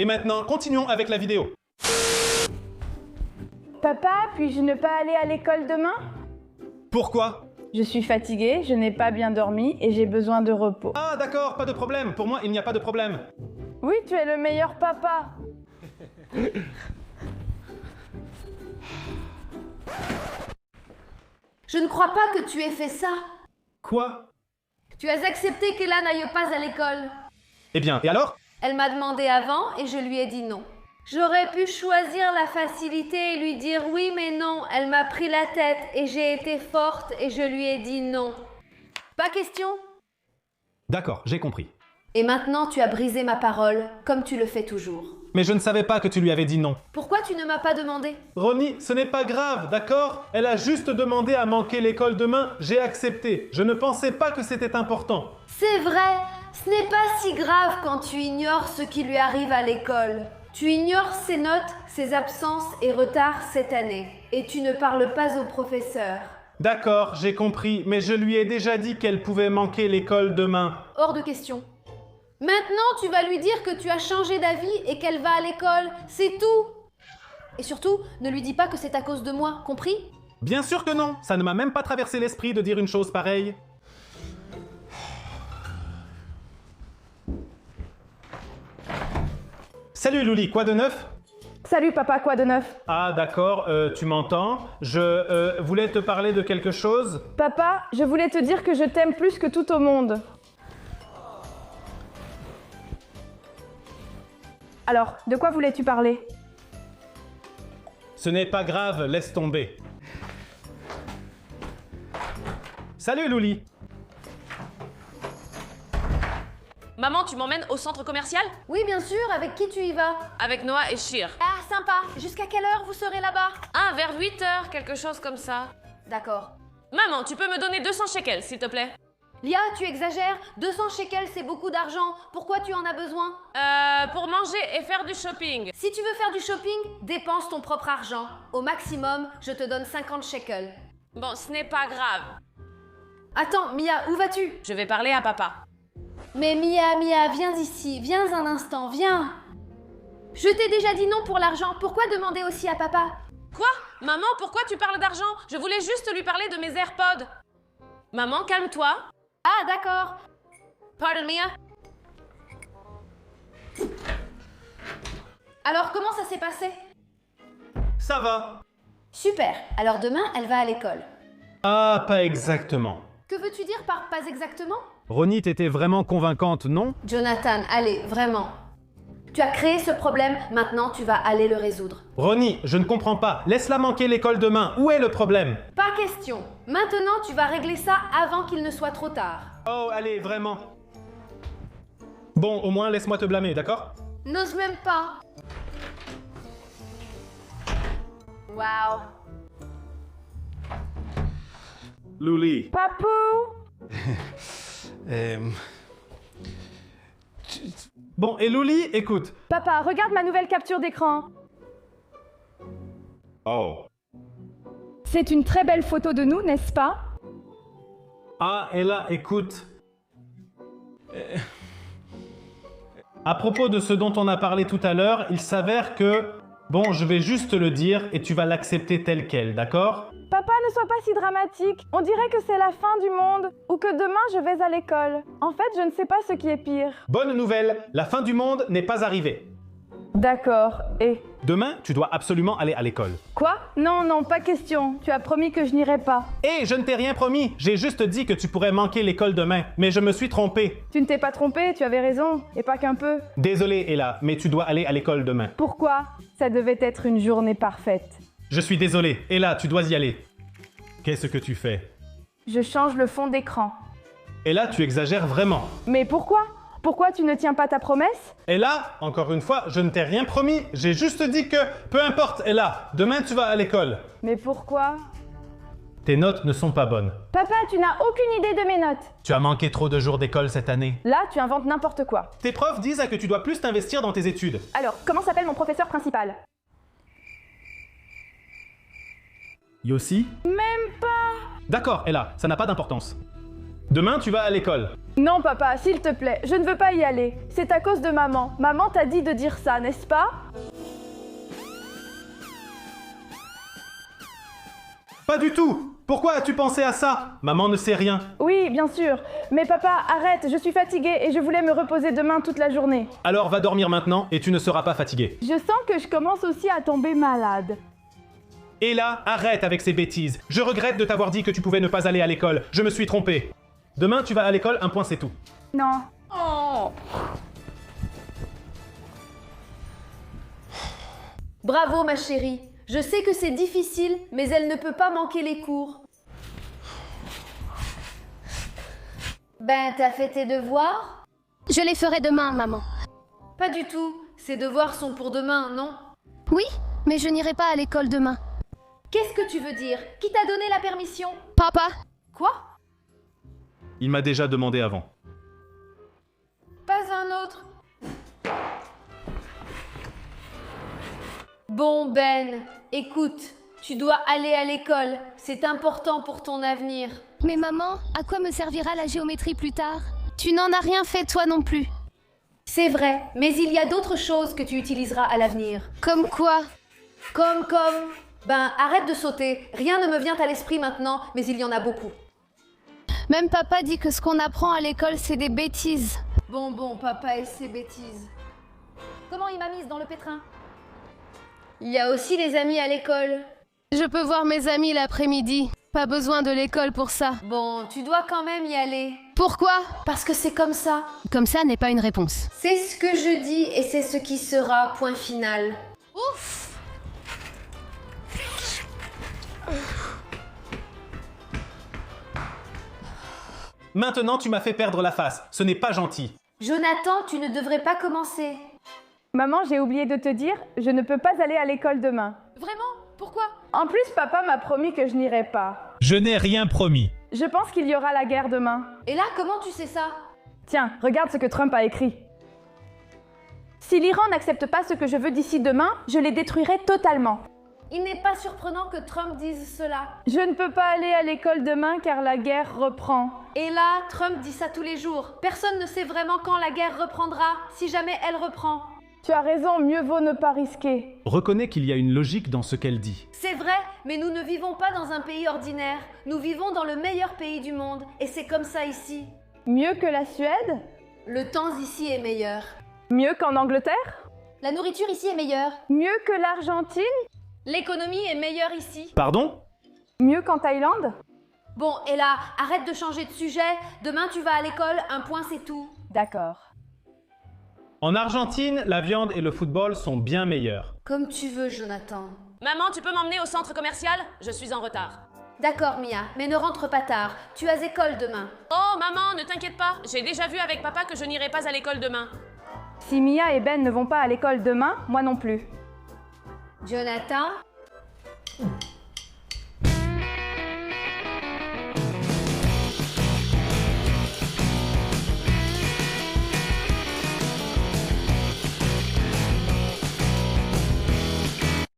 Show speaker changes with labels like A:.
A: Et maintenant, continuons avec la vidéo.
B: Papa, puis-je ne pas aller à l'école demain?
A: Pourquoi?
B: Je suis fatiguée, je n'ai pas bien dormi et j'ai besoin de repos.
A: Ah d'accord, pas de problème. Pour moi, il n'y a pas de problème.
B: Oui, tu es le meilleur papa.
C: Je ne crois pas que tu aies fait ça.
A: Quoi?
C: Tu as accepté qu'Ella n'aille pas à l'école.
A: Eh bien, et alors?
C: Elle m'a demandé avant et je lui ai dit non. J'aurais pu choisir la facilité et lui dire oui mais non. Elle m'a pris la tête et j'ai été forte et je lui ai dit non. Pas question.
A: D'accord, j'ai compris.
C: Et maintenant tu as brisé ma parole, comme tu le fais toujours.
A: Mais je ne savais pas que tu lui avais dit non.
C: Pourquoi tu ne m'as pas demandé?
A: Ronnie, ce n'est pas grave, d'accord? Elle a juste demandé à manquer l'école demain, j'ai accepté. Je ne pensais pas que c'était important.
C: C'est vrai, ce n'est pas si grave quand tu ignores ce qui lui arrive à l'école. Tu ignores ses notes, ses absences et retards cette année. Et tu ne parles pas au professeur.
A: D'accord, j'ai compris, mais je lui ai déjà dit qu'elle pouvait manquer l'école demain.
C: Hors de question. Maintenant, tu vas lui dire que tu as changé d'avis et qu'elle va à l'école. C'est tout. Et surtout, ne lui dis pas que c'est à cause de moi, compris?
A: Bien sûr que non, ça ne m'a même pas traversé l'esprit de dire une chose pareille. Salut Louli, quoi de neuf?
B: Salut papa, quoi de neuf?
A: Ah d'accord, tu m'entends? Je voulais te parler de quelque chose.
B: Papa, je voulais te dire que je t'aime plus que tout au monde. Alors, de quoi voulais-tu parler?
A: Ce n'est pas grave, laisse tomber. Salut Louli.
D: Maman, tu m'emmènes au centre commercial?
C: Oui, bien sûr, avec qui tu y vas?
D: Avec Noah et Shir.
C: Ah, sympa. Jusqu'à quelle heure vous serez là-bas?
D: Ah, vers 8h, quelque chose comme ça.
C: D'accord.
D: Maman, tu peux me donner 200 shekels, s'il te plaît?
C: Lia, tu exagères. 200 shekels, c'est beaucoup d'argent. Pourquoi tu en as besoin?
D: Pour manger et faire du shopping.
C: Si tu veux faire du shopping, dépense ton propre argent. Au maximum, je te donne 50 shekels.
D: Bon, ce n'est pas grave.
C: Attends, Mia, où vas-tu?
D: Je vais parler à papa.
C: Mais Mia, viens ici. Viens un instant, viens. Je t'ai déjà dit non pour l'argent. Pourquoi demander aussi à papa?
D: Quoi? Maman, pourquoi tu parles d'argent? Je voulais juste lui parler de mes AirPods. Maman, calme-toi.
C: Ah, d'accord. Pardon, Mia. Alors, comment ça s'est passé?
A: Ça va.
C: Super. Alors demain, elle va à l'école.
A: Ah, pas exactement.
C: Que veux-tu dire par pas exactement?
A: Ronnie, t'étais vraiment convaincante, non?
C: Jonathan, allez, vraiment. Tu as créé ce problème, maintenant tu vas aller le résoudre.
A: Ronnie, je ne comprends pas. Laisse-la manquer l'école demain. Où est le problème?
C: Pas question. Maintenant, tu vas régler ça avant qu'il ne soit trop tard.
A: Oh, allez, vraiment. Bon, au moins, laisse-moi te blâmer, d'accord?
C: N'ose même pas. Waouh.
A: Louli.
B: Papou!
A: Bon, et Louli, écoute.
B: Papa, regarde ma nouvelle capture d'écran.
A: Oh.
B: C'est une très belle photo de nous, n'est-ce pas?
A: Ah, et là, écoute. À propos de ce dont on a parlé tout à l'heure, il s'avère que... Bon, je vais juste te le dire et tu vas l'accepter tel quel, d'accord?
B: Papa, ne sois pas si dramatique. On dirait que c'est la fin du monde ou que demain je vais à l'école. En fait, je ne sais pas ce qui est pire.
A: Bonne nouvelle, la fin du monde n'est pas arrivée.
B: D'accord, et...
A: Demain, tu dois absolument aller à l'école.
B: Quoi? Non, non, pas question. Tu as promis que je n'irai pas.
A: Hé, je ne t'ai rien promis. J'ai juste dit que tu pourrais manquer l'école demain. Mais je me suis trompé.
B: Tu ne t'es pas trompé, tu avais raison. Et pas qu'un peu.
A: Désolé, Ella, mais tu dois aller à l'école demain.
B: Pourquoi? Ça devait être une journée parfaite.
A: Je suis désolé. Ella, tu dois y aller. Qu'est-ce que tu fais?
B: Je change le fond d'écran.
A: Ella, tu exagères vraiment.
B: Mais pourquoi? Pourquoi tu ne tiens pas ta promesse?
A: Ella, encore une fois, je ne t'ai rien promis. J'ai juste dit que, peu importe, Ella, demain tu vas à l'école.
B: Mais pourquoi?
A: Tes notes ne sont pas bonnes.
B: Papa, tu n'as aucune idée de mes notes.
A: Tu as manqué trop de jours d'école cette année.
B: Là, tu inventes n'importe quoi.
A: Tes profs disent que tu dois plus t'investir dans tes études.
B: Alors, comment s'appelle mon professeur principal?
A: Yossi?
B: Même pas.
A: D'accord, Ella, ça n'a pas d'importance. Demain, tu vas à l'école.
B: Non, papa, s'il te plaît, je ne veux pas y aller. C'est à cause de maman. Maman t'a dit de dire ça, n'est-ce pas?
A: Pas du tout. Pourquoi as-tu pensé à ça? Maman ne sait rien.
B: Oui, bien sûr. Mais papa, arrête, je suis fatiguée et je voulais me reposer demain toute la journée.
A: Alors va dormir maintenant et tu ne seras pas fatigué.
B: Je sens que je commence aussi à tomber malade.
A: Et là, arrête avec ces bêtises. Je regrette de t'avoir dit que tu pouvais ne pas aller à l'école. Je me suis trompé. Demain, tu vas à l'école, un point c'est tout.
B: Non. Oh.
C: Bravo ma chérie. Je sais que c'est difficile, mais elle ne peut pas manquer les cours. Ben, t'as fait tes devoirs?
E: Je les ferai demain, maman.
C: Pas du tout. Ces devoirs sont pour demain, non?
E: Oui, mais je n'irai pas à l'école demain.
C: Qu'est-ce que tu veux dire? Qui t'a donné la permission?
E: Papa,
C: Quoi?
A: Il m'a déjà demandé avant.
C: Pas un autre. Bon Ben, écoute, tu dois aller à l'école. C'est important pour ton avenir.
E: mais maman, à quoi me servira la géométrie plus tard? Tu n'en as rien fait toi non plus.
C: C'est vrai, mais il y a d'autres choses que tu utiliseras à l'avenir.
E: Comme quoi?
C: Comme... Ben, arrête de sauter. Rien ne me vient à l'esprit maintenant, mais il y en a beaucoup.
E: Même papa dit que ce qu'on apprend à l'école, c'est des bêtises.
C: Bon, papa et ses bêtises. Comment il m'a mise dans le pétrin? Il y a aussi les amis à l'école.
E: Je peux voir mes amis l'après-midi. Pas besoin de l'école pour ça.
C: Bon, tu dois quand même y aller.
E: Pourquoi?
C: Parce que c'est comme ça.
E: Comme ça n'est pas une réponse.
C: C'est ce que je dis et c'est ce qui sera, point final.
E: Ouf!
A: Maintenant, tu m'as fait perdre la face. Ce n'est pas gentil.
C: Jonathan, tu ne devrais pas commencer.
B: Maman, j'ai oublié de te dire, je ne peux pas aller à l'école demain.
D: Vraiment? Pourquoi?
B: En plus, papa m'a promis que je n'irai pas.
F: Je n'ai rien promis.
B: Je pense qu'il y aura la guerre demain.
C: Et là, comment tu sais ça?
B: Tiens, regarde ce que Trump a écrit. Si l'Iran n'accepte pas ce que je veux d'ici demain, je les détruirai totalement.
C: Il n'est pas surprenant que Trump dise cela.
B: Je ne peux pas aller à l'école demain car la guerre reprend.
C: Et là, Trump dit ça tous les jours. Personne ne sait vraiment quand la guerre reprendra, si jamais elle reprend.
B: Tu as raison, mieux vaut ne pas risquer.
A: Reconnais qu'il y a une logique dans ce qu'elle dit.
C: C'est vrai, mais nous ne vivons pas dans un pays ordinaire. Nous vivons dans le meilleur pays du monde, et c'est comme ça ici.
B: Mieux que la Suède?
C: Le temps ici est meilleur.
B: Mieux qu'en Angleterre?
C: La nourriture ici est meilleure.
B: Mieux que l'Argentine?
C: L'économie est meilleure ici.
A: Pardon?
B: Mieux qu'en Thaïlande?
C: Bon, et là, arrête de changer de sujet. Demain, tu vas à l'école, un point, c'est tout.
B: D'accord.
A: En Argentine, la viande et le football sont bien meilleurs.
C: Comme tu veux, Jonathan.
D: Maman, tu peux m'emmener au centre commercial? Je suis en retard.
C: D'accord, Mia, mais ne rentre pas tard. Tu as école demain.
D: Oh, maman, ne t'inquiète pas. J'ai déjà vu avec papa que je n'irai pas à l'école demain.
B: Si Mia et Ben ne vont pas à l'école demain, moi non plus.
C: Jonathan,